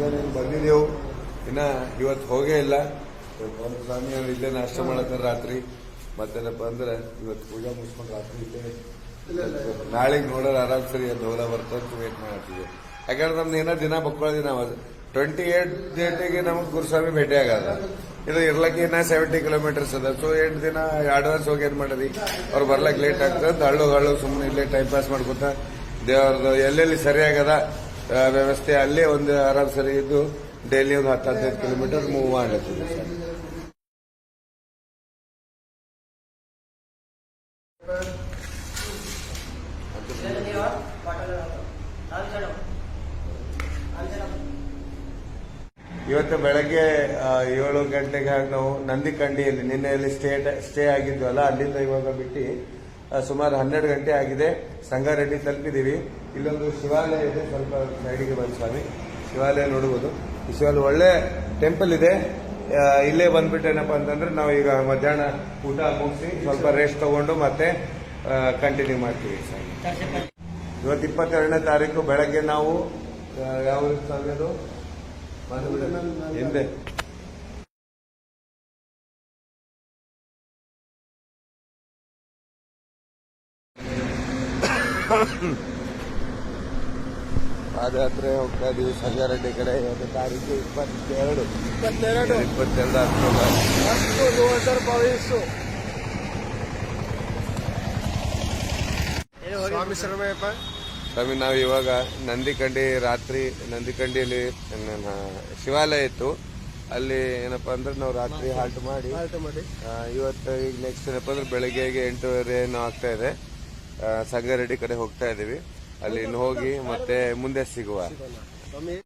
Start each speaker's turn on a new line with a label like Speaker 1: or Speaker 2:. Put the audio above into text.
Speaker 1: ಮುಂಜಾನೆ ಬಂದಿದ್ದೆವು, ಇನ್ನ ಇವತ್ತು ಹೋಗೇ ಇಲ್ಲ. ಸ್ವಾಮಿಯವರು ಇಲ್ಲೇ ನಾಷ್ಟ ಮಾಡತ್ತಾರ ರಾತ್ರಿ. ಮತ್ತೇನಪ್ಪ ಅಂದ್ರೆ ಇವತ್ತು ಪೂಜಾ ಮುಗಿಸ್ಕೊಂಡು ರಾತ್ರಿ ಇಲ್ಲೇ ನಾಳೆಗೆ ನೋಡೋರು ಆರಾಮ್ ಸರಿ ಅದು ಹೋಲ ಬರ್ತಂತ ವೇಟ್ ಮಾಡ್ತೀವಿ. ಯಾಕಂದ್ರೆ ನಮ್ದು ಏನೋ ದಿನ ಬಕ್ಕೊಳ್ಳೋದು ನಾವು 28 ಡೇಟಿಗೆ ನಮಗೆ ಗುರುಸ್ವಾಮಿ ಭೇಟಿ ಆಗಲ್ಲ. ಇದು ಇರ್ಲಕ್ಕೆ ಇನ್ನ 70 ಕಿಲೋಮೀಟರ್ಸ್ ಅದ. ಸೊ 8 ದಿನ ಅಡ್ವಾನ್ಸ್ ಹೋಗಿ ಏನ್ ಮಾಡದಿ, ಅವ್ರು ಬರ್ಲಕ್ಕೆ ಲೇಟ್ ಆಗ್ತದೆ. ಹಳ್ಳು ಸುಮ್ಮನೆ ಇಲ್ಲೇ ಟೈಮ್ ಪಾಸ್ ಮಾಡ್ಕೊತ ದೇವ್ರದ್ದು ಎಲ್ಲೆಲ್ಲಿ ಸರಿಯಾಗದ ವ್ಯವಸ್ಥೆ ಅಲ್ಲೇ ಒಂದು ಆರಾಮ್ ಸರಿ ಇದ್ದು ಡೈಲಿ ಒಂದು 10-15 ಕಿಲೋಮೀಟರ್ ಮೂವ್ ಮಾಡತ್ತೀವಿ ಸರ್. ಇವತ್ತು ಬೆಳಗ್ಗೆ 7 ಗಂಟೆಗೆ ನಾವು ನಂದಿಕಂಡಿಯಲ್ಲಿ ನಿನ್ನೆಯಲ್ಲಿ ಸ್ಟೇ ಆಗಿದ್ವಲ್ಲ, ಅಲ್ಲಿಂದ ಇವಾಗ ಬಿಟ್ಟು ಸುಮಾರು 12 ಗಂಟೆ ಆಗಿದೆ. ಸಂಗಾರೆಡ್ಡಿ ತಲುಪಿದೀವಿ. ಇಲ್ಲೊಂದು ಶಿವಾಲಯ ಇದೆ, ಸ್ವಲ್ಪ ಸೈಡಿಗೆ ಬಂದು ಸ್ವಾಮಿ ಶಿವಾಲಯ ನೋಡಬಹುದು. ಈ ಶಿವಾಲಯ ಒಳ್ಳೆ ಟೆಂಪಲ್ ಇದೆ. ಇಲ್ಲೇ ಬಂದ್ಬಿಟ್ಟೇನಪ್ಪ ಅಂತಂದ್ರೆ ನಾವು ಈಗ ಮಧ್ಯಾಹ್ನ ಊಟ ಮುಗಿಸಿ ಸ್ವಲ್ಪ ರೆಸ್ಟ್ ತಗೊಂಡು ಮತ್ತೆ ಕಂಟಿನ್ಯೂ ಮಾಡ್ತೀವಿ ಸರ್. ಇವತ್ತು 22ನೇ ತಾರೀಕು ಬೆಳಗ್ಗೆ ನಾವು ಯಾವ ಸಮಯದು ಹಿಂದೆ ಪಾದಯಾತ್ರೆ ಹೋಗ್ತಾ ಇದೀವಿ ಸಂಗಾರೆಡ್ಡಿ ಕಡೆ. ಇವತ್ತು ತಾರೀಕು 22 ಅಕ್ಟೋಬರ್ 2022.
Speaker 2: ಸ್ವಾಮಿ ಶರಣಯ್ಯಪ್ಪ.
Speaker 1: ಸ್ವಾಮಿ ನಾವು ಇವಾಗ ನಂದಿಕಂಡಿಯಲ್ಲಿ ಶಿವಾಲಯ ಇತ್ತು. ಅಲ್ಲಿ ಏನಪ್ಪಾ ಅಂದ್ರೆ ನಾವು ರಾತ್ರಿ ಹಾಲ್ಟ್ ಮಾಡಿ ಇವತ್ತು ಈಗ ನೆಕ್ಸ್ಟ್ ಏನಪ್ಪಾ ಅಂದ್ರೆ ಬೆಳಗ್ಗೆ 8:30 ಏನೋ ಆಗ್ತಾ ಇದೆ. ಸಂಗಾರೆಡ್ಡಿ ಕಡೆ ಹೋಗ್ತಾ ಇದೀವಿ. ಅಲ್ಲಿ ಇನ್ನು ಹೋಗಿ ಮತ್ತೆ ಮುಂದೆ ಸಿಗುವ.